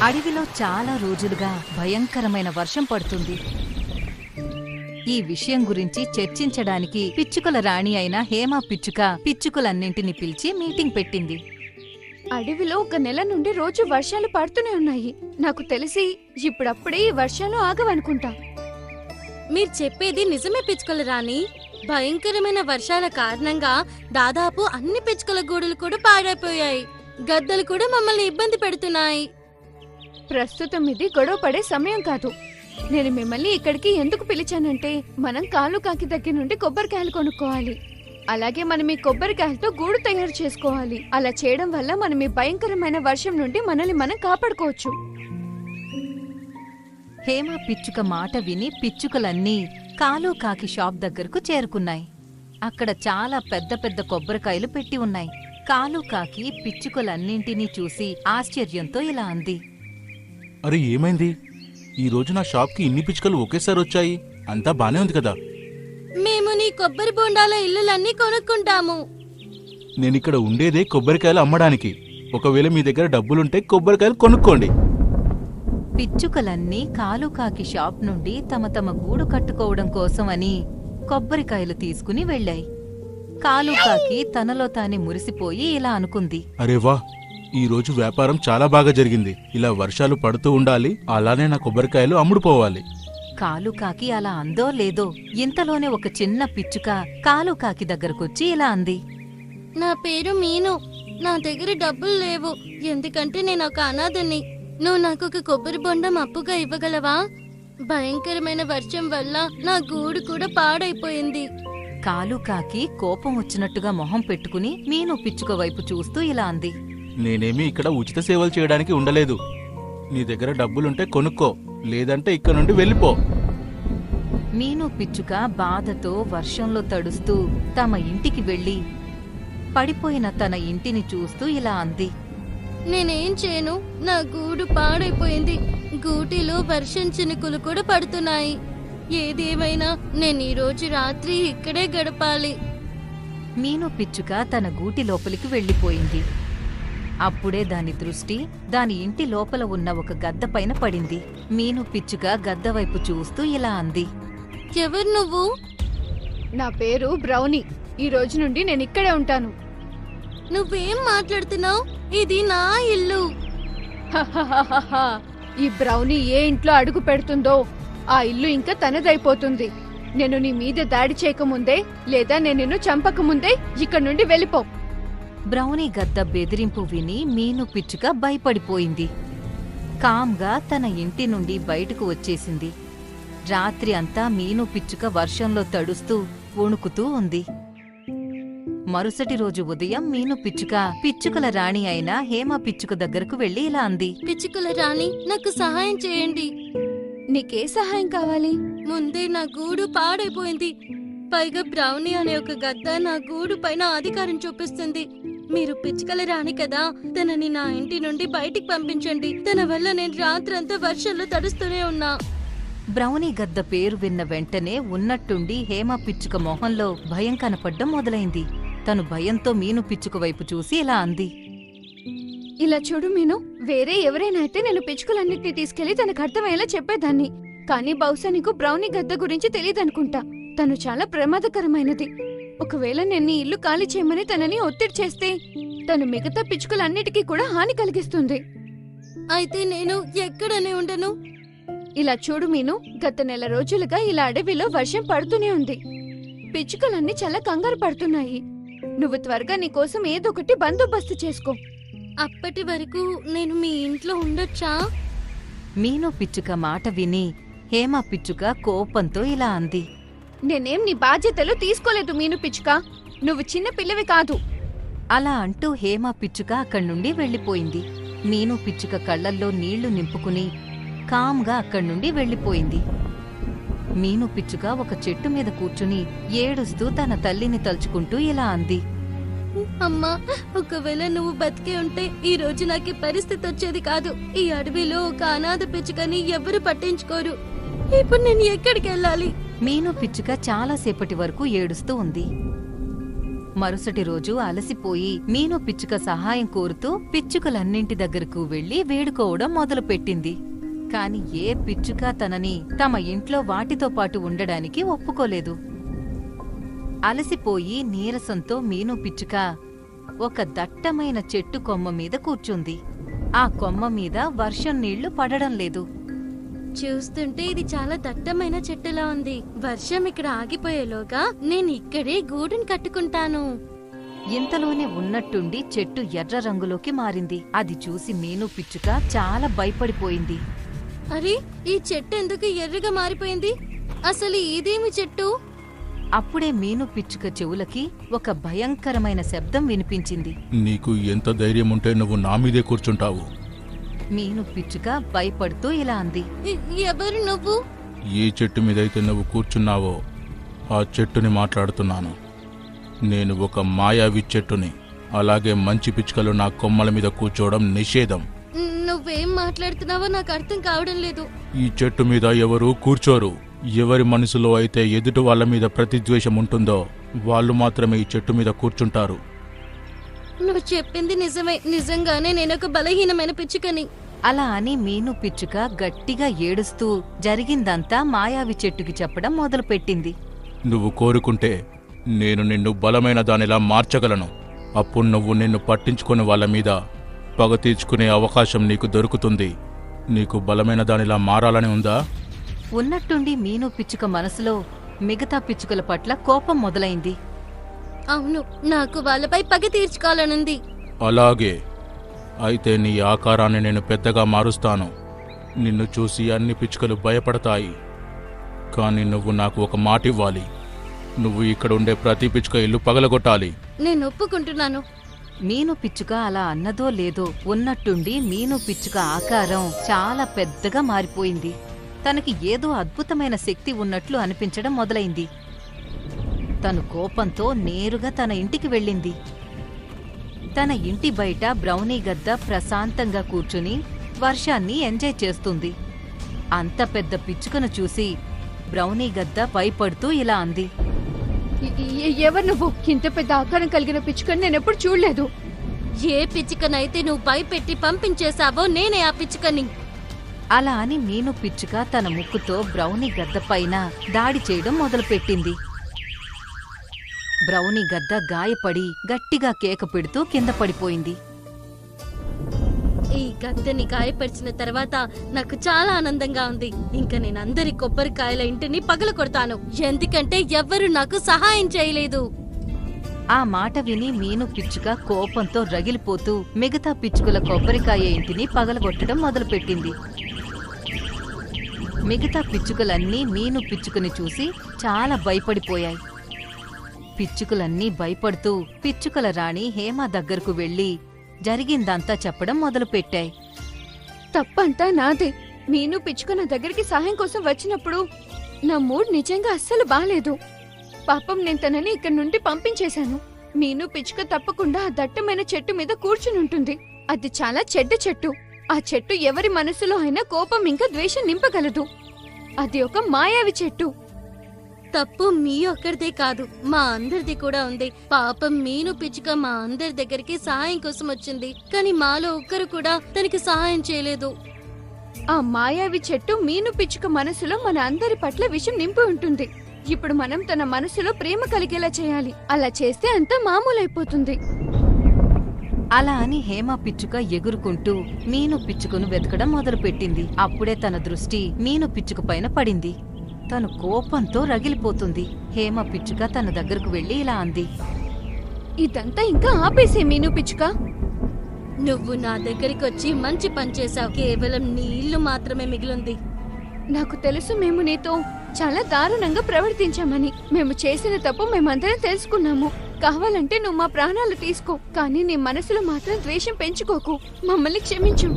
అడవిలో చాలా రోజులుగా భయంకరమైన వర్షం పడుతుంది. ఈ విషయం గురించి చర్చించడానికి పిచ్చుకల రాణి అయిన హేమ పిచ్చుక పిచ్చుకలన్నింటినీ పిలిచి మీటింగ్ పెట్టింది. అడవిలో 1 నెల నుండి రోజు వర్షాలు పడుతూనే ఉన్నాయి. నాకు తెలిసి ఇప్పుడప్పుడే ఈ వర్షాలు ఆగవనుకుంటా. మీరు చెప్పేది నిజమే పిచ్చుకల రాణి. భయంకరమైన వర్షాల కారణంగా దాదాపు అన్ని పిచ్చుకల గూడులు కూడా పాడైపోయాయి. గద్దలు కూడా మమ్మల్ని ఇబ్బంది పెడుతున్నాయి. ప్రస్తుతం ఇది గొడవ పడే సమయం కాదు. నేను మిమ్మల్ని ఇక్కడికి ఎందుకు పిలిచానంటే, మనం కాలుకాకి దగ్గర నుండి కొబ్బరికాయలు కొనుక్కోవాలి. అలాగే మనం ఈ కొబ్బరికాయలతో గూడు తయారు చేసుకోవాలి. అలా చేయడం వల్ల మనం ఈ భయంకరమైన వర్షం నుండి మనల్ని మనం కాపాడుకోవచ్చు. హేమ పిచ్చుక మాట విని పిచ్చుకలన్నీ కాలుకాకి షాప్ దగ్గరకు చేరుకున్నాయి. అక్కడ చాలా పెద్ద పెద్ద కొబ్బరికాయలు పెట్టి ఉన్నాయి. కాలుకాకి పిచ్చుకలన్నింటినీ చూసి ఆశ్చర్యంతో ఇలా అంది. అరే ఏమైంది? ఈ రోజు నా షాప్కి ఇన్ని పిచ్చుకలు ఒకేసారి వచ్చాయి. అంతా బానే ఉంది కదా? మేము నీ కొబ్బరి బొండాల ఇల్లులన్నీ కొనుక్కుంటాము. నేనిక్కడ ఉండేదే కొబ్బరికాయలు అమ్మడానికి. ఒకవేళ మీ దగ్గర డబ్బులుంటే కొబ్బరికాయలు కొనుక్కోండి. పిచ్చుకలన్నీ కాలుకాకి షాప్ నుండి తమ తమ గూడు కట్టుకోవడం కోసమని కొబ్బరికాయలు తీసుకుని వెళ్లాయి. కాలుకాకి తనలో తానే మురిసిపోయి ఇలా అనుకుంది. అరే వా, ఈ రోజు వ్యాపారం చాలా బాగా జరిగింది. ఇలా వర్షాలు పడుతూ ఉండాలి, అలానే నా కొబ్బరికాయలు అమ్ముడుపోవాలి. కాలుకాకి అలా అందో లేదో ఇంతలోనే ఒక చిన్న పిచ్చుక కాలుకాకి దగ్గరకొచ్చి ఇలా అంది. నా పేరు మీను. నా దగ్గర డబ్బులు లేవు, ఎందుకంటే నేను ఒక అనాథని. నువ్వు నాకు ఒక కొబ్బరి బొండం అప్పుగా ఇవ్వగలవా? భయంకరమైన వర్షం వల్ల నా గూడు కూడా పాడైపోయింది. కాలుకాకి కోపం వచ్చినట్టుగా మొహం పెట్టుకుని మీను పిచ్చుక వైపు చూస్తూ ఇలా అంది. నేనేమీ ఇక్కడ ఉచిత సేవలు చేయడానికి ఉండలేదు. నీ దగ్గర డబ్బులుంటే కొనుక్కో, లేదంటే ఇక్కడ నుండి వెళ్ళిపో. మీను పిచ్చుక బాధతో వర్షంలో తడుస్తూ తమ ఇంటికి వెళ్లి పడిపోయిన తన ఇంటిని చూస్తూ ఇలా అంది. నేనేం చేయను, నా గూడు పాడైపోయింది. గూటిలో వర్షం చినుకులు కూడా పడుతున్నాయి. ఏదేమైనా నేను ఈ రోజు రాత్రి ఇక్కడే గడపాలి. మీను పిచ్చుక తన గూటి లోపలికి వెళ్లిపోయింది. అప్పుడే దాని దృష్టి దాని ఇంటి లోపల ఉన్న ఒక గద్ద పైన పడింది. మీను పిచ్చుక గద్ద వైపు చూస్తూ ఇలా అంది. ఎవరు నువ్వు? నా పేరు బ్రౌనీ. ఈ రోజు నుండి నేను ఇక్కడే ఉంటాను. నువ్వేం మాట్లాడుతున్నావు? ఇది నా ఇల్లు. హహహహహ. ఈ బ్రౌనీ ఏ ఇంట్లో అడుగు పెడుతుందో ఆ ఇల్లు ఇంకా తనదైపోతుంది. నేను నీ మీద దాడి చేయకముందే, లేదా నేను నిన్ను చంపకముందే ఇక్కడి నుండి వెళ్ళిపో. బ్రౌనీ గద్ద బెదిరింపు విని మీను పిచ్చుక భయపడిపోయింది. కామ్గా తన ఇంటి నుండి బయటకు వచ్చేసింది. రాత్రి అంతా మీను పిచ్చుక వర్షంలో తడుస్తూ వణుకుతూ ఉంది. మరుసటి రోజు ఉదయం మీను పిచ్చుక పిచ్చుకల రాణి అయిన హేమ పిచ్చుక దగ్గరకు వెళ్లి ఇలా అంది. పిచ్చుకల రాణి, నాకు సహాయం చేయండి. నీకే సహాయం కావాలి? ముందే నా గూడు పాడైపోయింది. పైగా బ్రౌనీ అనే ఒక గద్ద నా గూడు పైన అధికారం చూపిస్తుంది. మీరు పిచ్చుకల రాణి కదా, తనని నా ఇంటి నుండి బయటికి పంపించండి. తన వల్ల నేను రాత్రంతా వర్షంలో తడుస్తూనే ఉన్నా. బ్రౌనీ గద్ద పేరు విన్న వెంటనే ఉన్నట్టుండి హేమ పిచ్చుక మొహంలో భయం కనపడ్డం మొదలైంది. తను భయంతో మీను పిచ్చుక వైపు చూసి ఇలా అంది. ఇలా చూడు మీను, వేరే ఎవరైనా అయితే నేను పిచ్చుకలన్నిటినీ తీసుకెళ్లి తనకు అర్థమయ్యేలా చెప్పేదాన్ని. కానీ బహుశా నీకు బ్రౌనీ గద్ద గురించి తెలియదనుకుంటా. తను చాలా ప్రమాదకరమైనది. ఒకవేళ నేను నీ ఇల్లు ఖాళీ చేయమని తనని ఒత్తిడి చేస్తే తను మిగతా పిచ్చుకలన్నిటికీ కూడా హాని కలిగిస్తుంది. అయితే నేను ఎక్కడనే ఉండను. ఇలా చూడు మీను, గత 1 నెల రోజులుగా ఇలా అడవిలో వర్షం పడుతూనే ఉంది. పిచ్చుకలన్నీ చాలా కంగారు పడుతున్నాయి. నువ్వు త్వరగా నీకోసం ఏదొకటి బందోబస్తు చేసుకో. అప్పటి వరకు నేను మీ ఇంట్లో ఉండొచ్చా? మీను పిచ్చుక మాట విని హేమ పిచ్చుక కోపంతో ఇలా అంది. నేనేం నీ బాధ్యతలు తీసుకోలేదు మీను పిచ్చుక. నువ్వు చిన్న పిల్లవి కాదు. అలా అంటూ హేమ పిచ్చుక అక్కడి నుండి వెళ్లిపోయింది. మీను పిచ్చుక కళ్లల్లో నీళ్లు నింపుకుని కామ్గా అక్కడి నుండి వెళ్లిపోయింది. మీను పిచ్చుక ఒక చెట్టు మీద కూర్చుని ఏడుస్తూ తన తల్లిని తలుచుకుంటూ ఇలా అంది. అమ్మా, ఒకవేళ నువ్వు బతికే ఉంటే ఈ రోజు నాకు పరిస్థితి వచ్చేది కాదు. ఈ అడవిలో ఒక అనాథ పిచ్చుకని ఎవరు పట్టించుకోరు. ఇప్పుడు నేను ఎక్కడికి వెళ్ళాలి? మీను పిచ్చుక చాలాసేపటి వరకు ఏడుస్తూ ఉంది. మరుసటి రోజు అలసిపోయి మీను పిచ్చుక సహాయం కోరుతూ పిచ్చుకలన్నింటి దగ్గరకు వెళ్లి వేడుకోవడం మొదలుపెట్టింది. కాని ఏ పిచ్చుక తనని తమ ఇంట్లో వాటితో పాటు ఉండడానికి ఒప్పుకోలేదు. అలసిపోయి నీరసంతో మీను పిచ్చుక ఒక దట్టమైన చెట్టు కొమ్మ మీద కూర్చుంది. ఆ కొమ్మ మీద వర్షం నీళ్లు పడడం లేదు. చూస్తుంటే ఇది చాలా దట్టమైన చెట్టులా ఉంది. వర్షం ఇక్కడ ఆగిపోయేలోగా నేను ఇక్కడే గూడుని కట్టుకుంటాను. ఇంతలోనే ఉన్నట్టుండి చెట్టు ఎర్ర రంగులోకి మారింది. అది చూసి మీను పిచ్చుక చాలా భయపడిపోయింది. అరే, ఈ చెట్టు ఎందుకు ఎర్రగా మారిపోయింది? అసలు ఇదేమి చెట్టు? అప్పుడే మీను పిచ్చుక చెవులకి ఒక భయంకరమైన శబ్దం వినిపించింది. నీకు ఎంత ధైర్యం ఉంటే నువ్వు నా మీదే కూర్చుంటావు? మీను పిచ్చుక భయపడుతూ ఇలా అంది. ఎవరు నువ్వు? ఏ చెట్టు మీదైతే నువ్వు కూర్చున్నావో ఆ చెట్టుని మాట్లాడుతున్నాను. నేను ఒక మాయావి చెట్టుని. అలాగే మంచి పిచ్చుకలు నా కొమ్మల మీద కూర్చోవడం నిషేధం. నువ్వేం మాట్లాడుతున్నావో నాకు అర్థం కావడం లేదు. ఈ చెట్టు మీద ఎవరు కూర్చోరు. ఎవరి మనసులో అయితే ఎదుటి వాళ్ళ మీద ప్రతిద్వేషం ఉంటుందో వాళ్ళు మాత్రమే ఈ చెట్టు మీద కూర్చుంటారు. నువ్వు చెప్పింది నిజమే. నిజంగానే నేనొక బలహీనమైన పిచ్చుకని. అలా అని మీను పిచ్చుక గట్టిగా ఏడుస్తూ జరిగిందంతా మాయావి చెట్టుకి చెప్పడం మొదలుపెట్టింది. నువ్వు కోరుకుంటే నేను నిన్ను బలమైన దానిలా మార్చగలను. అప్పుడు నువ్వు నిన్ను పట్టించుకునే వాళ్ళ మీద పగ తీర్చుకునే అవకాశం నీకు దొరుకుతుంది. నీకు బలమైన దానిలా మారాలని ఉందా? ఉన్నట్టుండి మీను పిచ్చుక మనసులో మిగతా పిచ్చుకల పట్ల కోపం మొదలైంది. అవును, నాకు వాళ్ళపై పగ తీర్చుకోవాలనుంది. అలాగే అయితే నీ ఆకారాన్ని నేను పెద్దగా మారుస్తాను. నిన్ను చూసి అన్ని పిచ్చుకలు భయపడతాయి. కానీ నువ్వు నాకు ఒక మాట ఇవ్వాలి. నువ్వు ఇక్కడ ఉండే ప్రతి పిచ్చుక ఇల్లు పగలగొట్టాలి. నేను ఒప్పుకుంటున్నాను. మీను పిచ్చుక అలా అన్నదో లేదో ఉన్నట్టుండి మీను పిచ్చుక ఆకారం చాలా పెద్దగా మారిపోయింది. తనకి ఏదో అద్భుతమైన శక్తి ఉన్నట్లు అనిపించడం మొదలైంది. తను కోపంతో నేరుగా తన ఇంటికి వెళ్ళింది. తన ఇంటి బయట బ్రౌనీ గద్ద ప్రశాంతంగా కూర్చుని వర్షాన్ని ఎంజాయ్ చేస్తుంది. అంత పెద్ద పిచ్చుకను చూసి బ్రౌనీ గద్ద భయపడుతూ ఇలా అంది. ఎవరు నువ్వు? ఇంత పెద్ద ఆకారం కలిగిన పిచ్చుకని నేనెప్పుడు చూడలేదు. ఏ పిచ్చుకనైతే నువ్వు భయపెట్టి పంపించేశావో నేనే ఆ పిచ్చుకని. అలా అని మీను పిచ్చుక తన ముక్కుతో బ్రౌనీ గద్ద పైన దాడి చేయడం మొదలుపెట్టింది. బ్రౌనీ గద్ద గాయపడి గట్టిగా కేక పెడుతూ కింద పడిపోయింది. ఈ గద్దని గాయపరిచిన తర్వాత నాకు చాలా ఆనందంగా ఉంది. ఇంకా నేను అందరి కొబ్బరికాయల ఇంటిని పగలకొడతాను. ఎందుకంటే ఎవ్వరూ నాకు సహాయం చేయలేదు. ఆ మాట విని మీను పిచ్చుక కోపంతో రగిలిపోతూ మిగతా పిచ్చుకల కొబ్బరికాయ ఇంటిని పగలగొట్టడం మొదలుపెట్టింది. మిగతా పిచ్చుకలన్నీ మీను పిచ్చుకని చూసి చాలా భయపడిపోయాయి. పిచ్చుకలన్నీ భయపడుతూ పిచ్చుకల రాణి హేమ దగ్గరకు వెళ్లి జరిగిందంతా చెప్పడం మొదలుపెట్టాయి. తప్పంతా నాదే. మీను పిచ్చుక నా దగ్గరికి సహాయం కోసం వచ్చినప్పుడు నా మూడ్ నిజంగా అస్సలు బాలేదు. పాపం నేను తనని ఇక్కడి నుండి పంపించేశాను. మీను పిచ్చుక తప్పకుండా ఆ దట్టమైన చెట్టు మీద కూర్చునుంటుంది. అది చాలా చెడ్డ చెట్టు. ఆ చెట్టు ఎవరి మనసులో అయినా కోపం ఇంకా ద్వేషం నింపగలదు. అది ఒక మాయావి చెట్టు. తప్పు మీ ఒక్కరిదే కాదు, మా అందరిది కూడా ఉంది. పాపం మీను పిచ్చుక మా అందరి దగ్గరికి సహాయం కోసం వచ్చింది. కానీ మాలో ఒక్కరు కూడా తనకి సహాయం చేయలేదు. ఆ మాయావి చెట్టు మీను పిచ్చుక మనసులో మన అందరి పట్ల విషం నింపి ఉంటుంది. ఇప్పుడు మనం తన మనసులో ప్రేమ కలిగేలా చేయాలి. అలా చేస్తే అంతా మామూలైపోతుంది. అలా అని హేమ పిచ్చుక ఎగురుకుంటూ మీను పిచ్చుకను వెతకడం మొదలుపెట్టింది. అప్పుడే తన దృష్టి మీను పిచ్చుక పైన పడింది. తను కోపంతో రగిలిపోతుంది. హేమ పిచ్చుక తన దగ్గరకు వెళ్లి ఇలా అంది. ఇదంతా ఇంకా ఆపేసే మీను పిచ్చుక. నువ్వు నా దగ్గరికి వచ్చి మంచి పని చేశావు. కేవలం నీ ఇల్లు మాత్రమే మిగిలింది. నాకు తెలుసు మేము నీతో చాలా దారుణంగా ప్రవర్తించామని. మేము చేసిన తప్పు మేమందరం తెలుసుకున్నాము. కావాలంటే నువ్వు మా ప్రాణాలు తీసుకో, కానీ నీ మనసులో మాత్రం ద్వేషం పెంచుకోకు. మమ్మల్ని క్షమించు.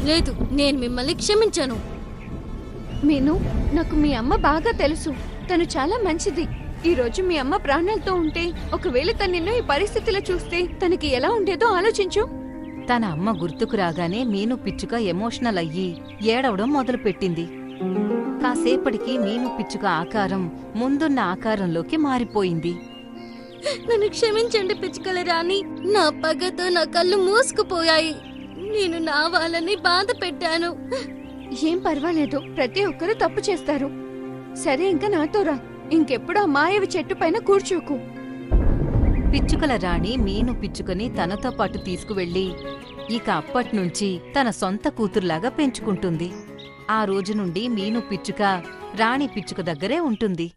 లేదు, నేను మిమ్మల్ని క్షమించను. మీను, నాకు మీ అమ్మ బాగా తెలుసు. తను చాలా మంచిది. ఈ రోజు మీ అమ్మ ప్రాణాలతో ఉంటే, ఒకవేళ తను నిన్ను ఈ పరిస్థితిలో చూస్తే తనకి ఎలా ఉండేదో ఆలోచించు. తన అమ్మ గుర్తుకు రాగానే మీను పిచ్చుక ఎమోషనల్ అయ్యి ఏడవడం మొదలుపెట్టింది. కాసేపటికి మీను పిచ్చుక ఆకారం ముందున్న ఆకారంలోకి మారిపోయింది. నన్ను క్షమించండి పిచ్చుకల రాణి. నా పగతో నా కళ్ళు మూసుకుపోయాయి. నేను నా వాళ్ళని బాధ పెట్టాను. ఏం పర్వాలేదు, ప్రతి ఒక్కరూ తప్పు చేస్తారు. సరే, ఇంకా నాతో రా. ఇంకెప్పుడు ఆ మాయవి చెట్టు పైన కూర్చోకు. పిచ్చుకల రాణి మీను పిచ్చుకని తనతో పాటు తీసుకువెళ్ళి ఇక అప్పట్నుంచి తన సొంత కూతురులాగా పెంచుకుంటుంది. ఆ రోజు నుండి మీను పిచ్చుక రాణి పిచ్చుక దగ్గరే ఉంటుంది.